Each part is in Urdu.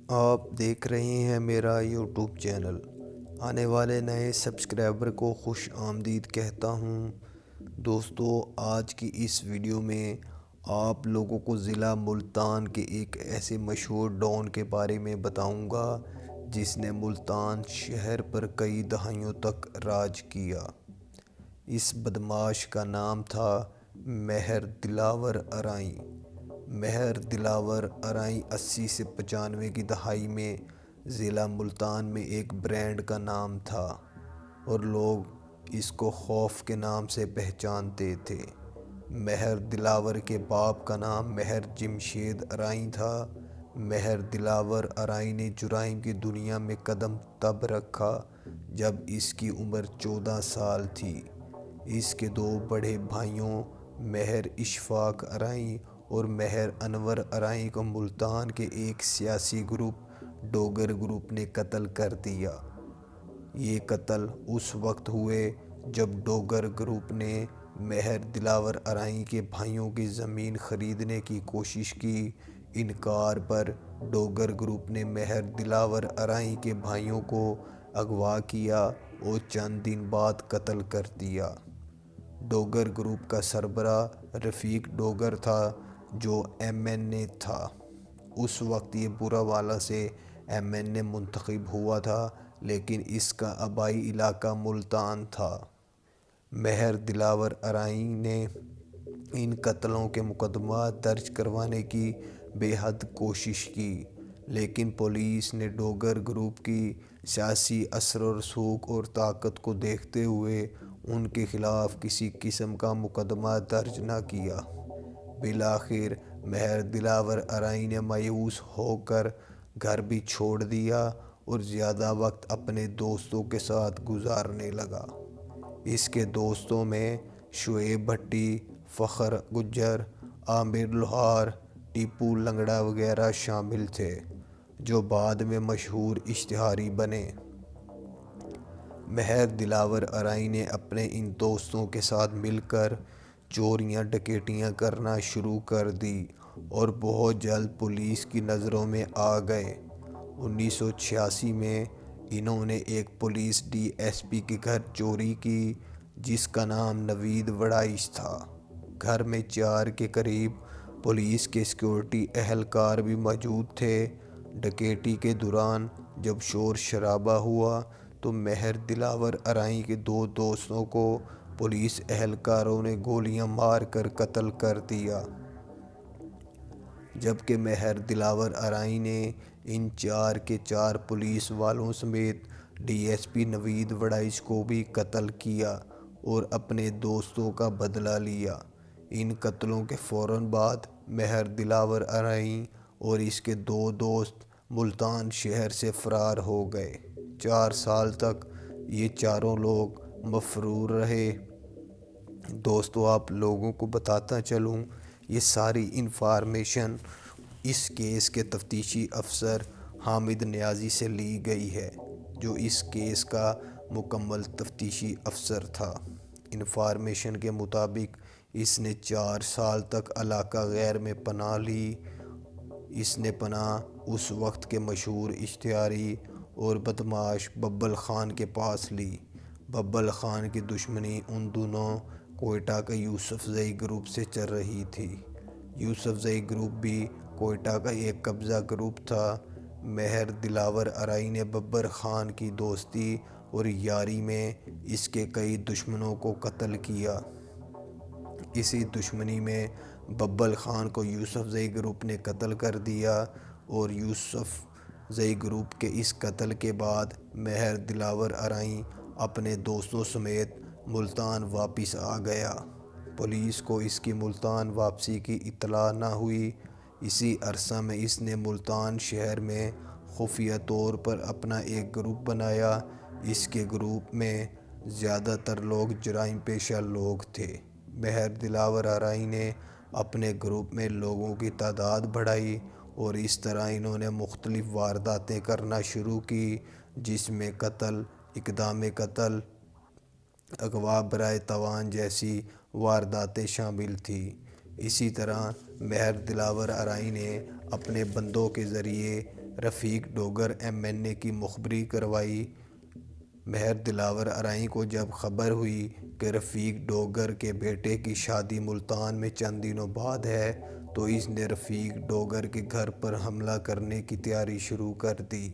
آپ دیکھ رہے ہیں میرا یوٹیوب چینل۔ آنے والے نئے سبسکرائبر کو خوش آمدید کہتا ہوں۔ دوستو، آج کی اس ویڈیو میں آپ لوگوں کو ضلع ملتان کے ایک ایسے مشہور ڈان کے بارے میں بتاؤں گا جس نے ملتان شہر پر کئی دہائیوں تک راج کیا۔ اس بدماش کا نام تھا مہر دلاور ارائیں۔ مہر دلاور ارائیں 80 سے 95 کی دہائی میں ضلع ملتان میں ایک برانڈ کا نام تھا اور لوگ اس کو خوف کے نام سے پہچانتے تھے۔ مہر دلاور کے باپ کا نام مہر جمشید ارائیں تھا۔ مہر دلاور ارائیں نے جرائم کی دنیا میں قدم تب رکھا جب اس کی عمر 14 سال تھی۔ اس کے دو بڑے بھائیوں مہر اشفاق ارائیں اور مہر انور ارائیں کو ملتان کے ایک سیاسی گروپ ڈوگر گروپ نے قتل کر دیا۔ یہ قتل اس وقت ہوئے جب ڈوگر گروپ نے مہر دلاور ارائیں کے بھائیوں کی زمین خریدنے کی کوشش کی۔ انکار پر ڈوگر گروپ نے مہر دلاور ارائیں کے بھائیوں کو اغوا کیا اور چند دن بعد قتل کر دیا۔ ڈوگر گروپ کا سربراہ رفیق ڈوگر تھا جو MNA تھا۔ اس وقت یہ بوراوالا سے MNA منتخب ہوا تھا لیکن اس کا آبائی علاقہ ملتان تھا۔ مہر دلاور ارائیں نے ان قتلوں کے مقدمات درج کروانے کی بے حد کوشش کی لیکن پولیس نے ڈوگر گروپ کی سیاسی اثر و رسوخ اور طاقت کو دیکھتے ہوئے ان کے خلاف کسی قسم کا مقدمہ درج نہ کیا۔ بالآخر مہر دلاور ارائیں نے مایوس ہو کر گھر بھی چھوڑ دیا اور زیادہ وقت اپنے دوستوں کے ساتھ گزارنے لگا۔ اس کے دوستوں میں شعیب بھٹی، فخر گجر، عامر لوہار، ٹیپو لنگڑا وغیرہ شامل تھے جو بعد میں مشہور اشتہاری بنے۔ مہر دلاور ارائیں نے اپنے ان دوستوں کے ساتھ مل کر چوریاں ڈکیتیاں کرنا شروع کر دی اور بہت جلد پولیس کی نظروں میں آ گئے۔ 1986 میں انہوں نے ایک پولیس DSP کے گھر چوری کی جس کا نام نوید وڑائچ تھا۔ گھر میں 4 کے قریب پولیس کے سیکورٹی اہلکار بھی موجود تھے۔ ڈکیتی کے دوران جب شور شرابہ ہوا تو مہر دلاور ارائیں کے 2 دوستوں کو پولیس اہلکاروں نے گولیاں مار کر قتل کر دیا، جبکہ مہر دلاور ارائیں نے ان 4 کے 4 پولیس والوں سمیت DSP نوید وڑائچ کو بھی قتل کیا اور اپنے دوستوں کا بدلہ لیا۔ ان قتلوں کے فوراً بعد مہر دلاور ارائیں اور اس کے 2 دوست ملتان شہر سے فرار ہو گئے۔ 4 سال تک یہ چاروں لوگ مفرور رہے۔ دوستو، آپ لوگوں کو بتاتا چلوں، یہ ساری انفارمیشن اس کیس کے تفتیشی افسر حامد نیازی سے لی گئی ہے جو اس کیس کا مکمل تفتیشی افسر تھا۔ انفارمیشن کے مطابق اس نے 4 سال تک علاقہ غیر میں پناہ لی۔ اس نے پناہ اس وقت کے مشہور اشتہاری اور بدماش ببل خان کے پاس لی۔ ببل خان کی دشمنی ان دنوں کوئٹہ کا یوسف زئی گروپ سے چل رہی تھی۔ یوسف زئی گروپ بھی کوئٹہ کا ایک قبضہ گروپ تھا۔ مہر دلاور ارائیں نے ببر خان کی دوستی اور یاری میں اس کے کئی دشمنوں کو قتل کیا۔ اسی دشمنی میں ببل خان کو یوسف زئی گروپ نے قتل کر دیا اور یوسف زئی گروپ کے اس قتل کے بعد مہر دلاور ارائیں اپنے دوستوں سمیت ملتان واپس آ گیا۔ پولیس کو اس کی ملتان واپسی کی اطلاع نہ ہوئی۔ اسی عرصہ میں اس نے ملتان شہر میں خفیہ طور پر اپنا ایک گروپ بنایا۔ اس کے گروپ میں زیادہ تر لوگ جرائم پیشہ لوگ تھے۔ مہر دلاور ارائیں نے اپنے گروپ میں لوگوں کی تعداد بڑھائی اور اس طرح انہوں نے مختلف وارداتیں کرنا شروع کی جس میں قتل، اقدام قتل، اغوا برائے تاوان جیسی وارداتیں شامل تھیں۔ اسی طرح مہر دلاور ارائیں نے اپنے بندوں کے ذریعے رفیق ڈوگر MNA کی مخبری کروائی۔ مہر دلاور ارائیں کو جب خبر ہوئی کہ رفیق ڈوگر کے بیٹے کی شادی ملتان میں چند دنوں بعد ہے تو اس نے رفیق ڈوگر کے گھر پر حملہ کرنے کی تیاری شروع کر دی۔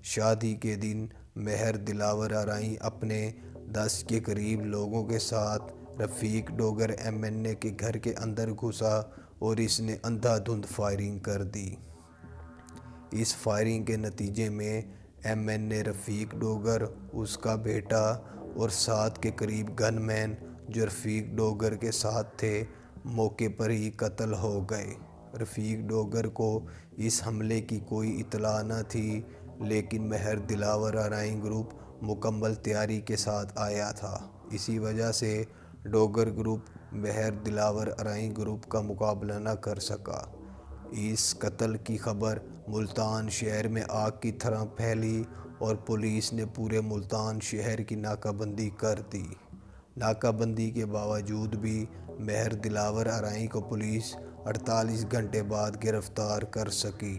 شادی کے دن مہر دلاور ارائیں اپنے 10 کے قریب لوگوں کے ساتھ رفیق ڈوگر MNA کے گھر کے اندر گھسا اور اس نے اندھا دھند فائرنگ کر دی۔ اس فائرنگ کے نتیجے میں MNA رفیق ڈوگر، اس کا بیٹا اور 7 کے قریب گن مین جو رفیق ڈوگر کے ساتھ تھے موقع پر ہی قتل ہو گئے۔ رفیق ڈوگر کو اس حملے کی کوئی اطلاع نہ تھی، لیکن مہر دلاور ارائیں گروپ مکمل تیاری کے ساتھ آیا تھا۔ اسی وجہ سے ڈوگر گروپ مہر دلاور ارائیں گروپ کا مقابلہ نہ کر سکا۔ اس قتل کی خبر ملتان شہر میں آگ کی طرح پھیلی اور پولیس نے پورے ملتان شہر کی ناکہ بندی کر دی۔ ناکہ بندی کے باوجود بھی مہر دلاور ارائیں کو پولیس 48 گھنٹے بعد گرفتار کر سکی۔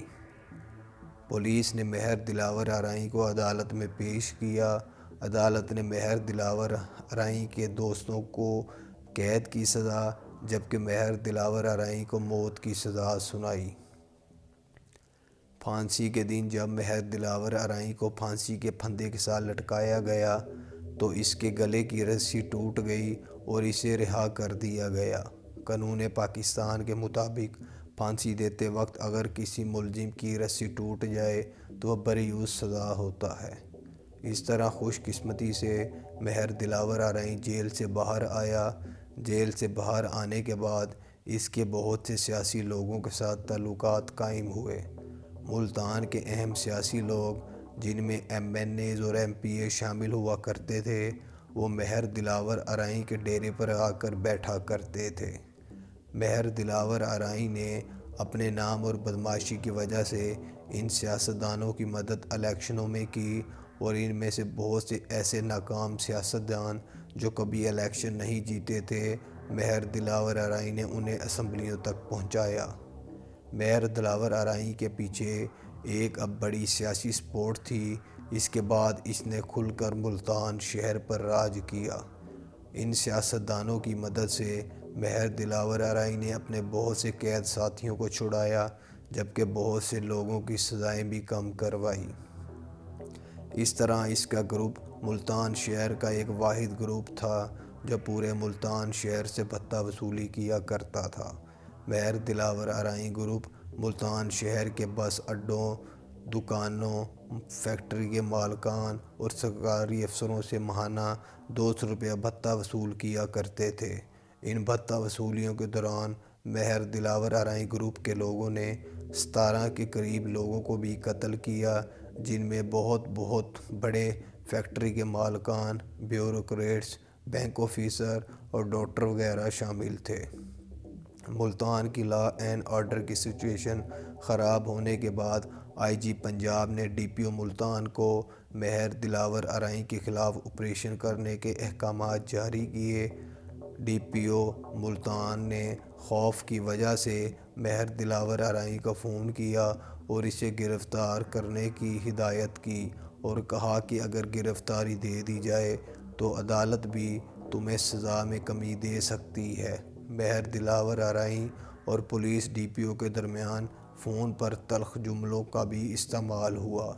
پولیس نے مہر دلاور ارائیں کو عدالت میں پیش کیا۔ عدالت نے مہر دلاور ارائیں کے دوستوں کو قید کی سزا جبکہ مہر دلاور ارائیں کو موت کی سزا سنائی۔ پھانسی کے دن جب مہر دلاور ارائیں کو پھانسی کے پھندے کے ساتھ لٹکایا گیا تو اس کے گلے کی رسی ٹوٹ گئی اور اسے رہا کر دیا گیا۔ قانون پاکستان کے مطابق پھانسی دیتے وقت اگر کسی ملزم کی رسی ٹوٹ جائے تو وہ بری سزا ہوتا ہے۔ اس طرح خوش قسمتی سے مہر دلاور ارائیں جیل سے باہر آیا۔ جیل سے باہر آنے کے بعد اس کے بہت سے سیاسی لوگوں کے ساتھ تعلقات قائم ہوئے۔ ملتان کے اہم سیاسی لوگ جن میں MNAs اور MPA شامل ہوا کرتے تھے وہ مہر دلاور ارائیں کے ڈیرے پر آ کر بیٹھا کرتے تھے۔ مہر دلاور ارائیں نے اپنے نام اور بدمعاشی کی وجہ سے ان سیاستدانوں کی مدد الیکشنوں میں کی اور ان میں سے بہت سے ایسے ناکام سیاستدان جو کبھی الیکشن نہیں جیتے تھے مہر دلاور ارائیں نے انہیں اسمبلیوں تک پہنچایا۔ مہر دلاور ارائیں کے پیچھے ایک اب بڑی سیاسی سپورٹ تھی۔ اس کے بعد اس نے کھل کر ملتان شہر پر راج کیا۔ ان سیاستدانوں کی مدد سے مہر دلاور ارائیں نے اپنے بہت سے قید ساتھیوں کو چھڑایا جبکہ بہت سے لوگوں کی سزائیں بھی کم کروائی۔ اس طرح اس کا گروپ ملتان شہر کا ایک واحد گروپ تھا جو پورے ملتان شہر سے بھتہ وصولی کیا کرتا تھا۔ مہر دلاور ارائیں گروپ ملتان شہر کے بس اڈوں، دکانوں، فیکٹری کے مالکان اور سرکاری افسروں سے ماہانہ 200 روپے بھتہ وصول کیا کرتے تھے۔ ان بھتہ وصولیوں کے دوران مہر دلاور ارائیں گروپ کے لوگوں نے 17 کے قریب لوگوں کو بھی قتل کیا جن میں بہت بڑے فیکٹری کے مالکان، بیوروکریٹس، بینک آفیسر اور ڈاکٹر وغیرہ شامل تھے۔ ملتان کی لا اینڈ آرڈر کی سچویشن خراب ہونے کے بعد IG پنجاب نے DPO ملتان کو مہر دلاور ارائیں کے خلاف آپریشن کرنے کے احکامات جاری کیے۔ DPO ملتان نے خوف کی وجہ سے مہر دلاور ارائیں کو فون کیا اور اسے گرفتار کرنے کی ہدایت کی اور کہا کہ اگر گرفتاری دے دی جائے تو عدالت بھی تمہیں سزا میں کمی دے سکتی ہے۔ مہر دلاور ارائیں اور پولیس DPO کے درمیان فون پر تلخ جملوں کا بھی استعمال ہوا۔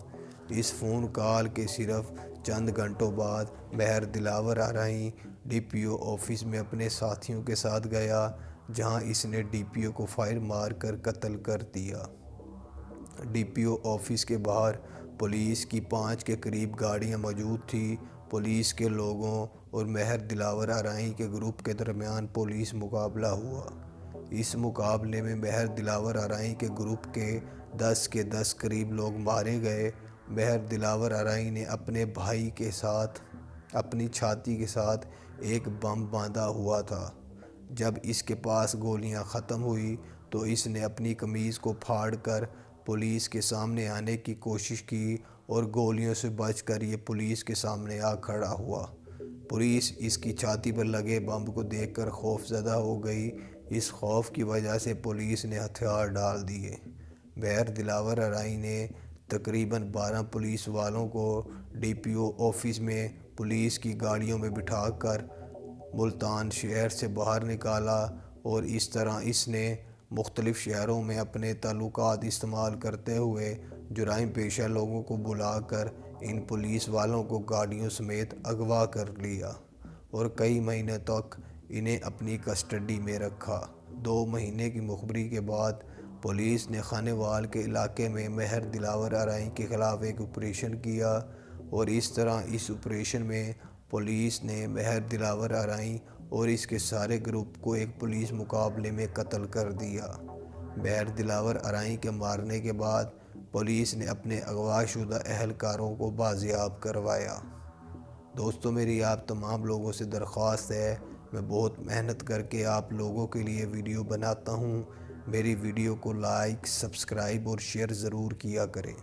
اس فون کال کے صرف چند گھنٹوں بعد مہر دلاور ارائیں DPO آفس میں اپنے ساتھیوں کے ساتھ گیا جہاں اس نے DPO کو فائر مار کر قتل کر دیا۔ DPO آفس کے باہر پولیس کی 5 کے قریب گاڑیاں موجود تھیں۔ پولیس کے لوگوں اور مہر دلاور ارائیں کے گروپ کے درمیان پولیس مقابلہ ہوا۔ اس مقابلے میں مہر دلاور ارائیں کے گروپ کے 10 کے 10 قریب لوگ مارے گئے۔ مہر دلاور ارائیں نے اپنے بھائی کے ساتھ اپنی چھاتی کے ساتھ ایک بم باندھا ہوا تھا۔ جب اس کے پاس گولیاں ختم ہوئی تو اس نے اپنی قمیض کو پھاڑ کر پولیس کے سامنے آنے کی کوشش کی اور گولیوں سے بچ کر یہ پولیس کے سامنے آ کھڑا ہوا۔ پولیس اس کی چھاتی پر لگے بم کو دیکھ کر خوف زدہ ہو گئی۔ اس خوف کی وجہ سے پولیس نے ہتھیار ڈال دیے۔ بہر دلاور ارائی نے تقریباً 12 پولیس والوں کو ڈی پی او آفس میں پولیس کی گاڑیوں میں بٹھا کر ملتان شہر سے باہر نکالا، اور اس طرح اس نے مختلف شہروں میں اپنے تعلقات استعمال کرتے ہوئے جرائم پیشہ لوگوں کو بلا کر ان پولیس والوں کو گاڑیوں سمیت اغوا کر لیا اور کئی مہینے تک انہیں اپنی کسٹڈی میں رکھا۔ 2 مہینے کی مخبری کے بعد پولیس نے خانیوال کے علاقے میں بہر دلاور ارائی کے خلاف ایک آپریشن کیا، اور اس طرح اس آپریشن میں پولیس نے بہر دلاور ارائی اور اس کے سارے گروپ کو ایک پولیس مقابلے میں قتل کر دیا۔ بہر دلاور ارائی کے مارنے کے بعد پولیس نے اپنے اغوا شدہ اہلکاروں کو بازیاب کروایا۔ دوستو، میری آپ تمام لوگوں سے درخواست ہے، میں بہت محنت کر کے آپ لوگوں کے لیے ویڈیو بناتا ہوں، میری ویڈیو کو لائک، سبسکرائب اور شیئر ضرور کیا کریں۔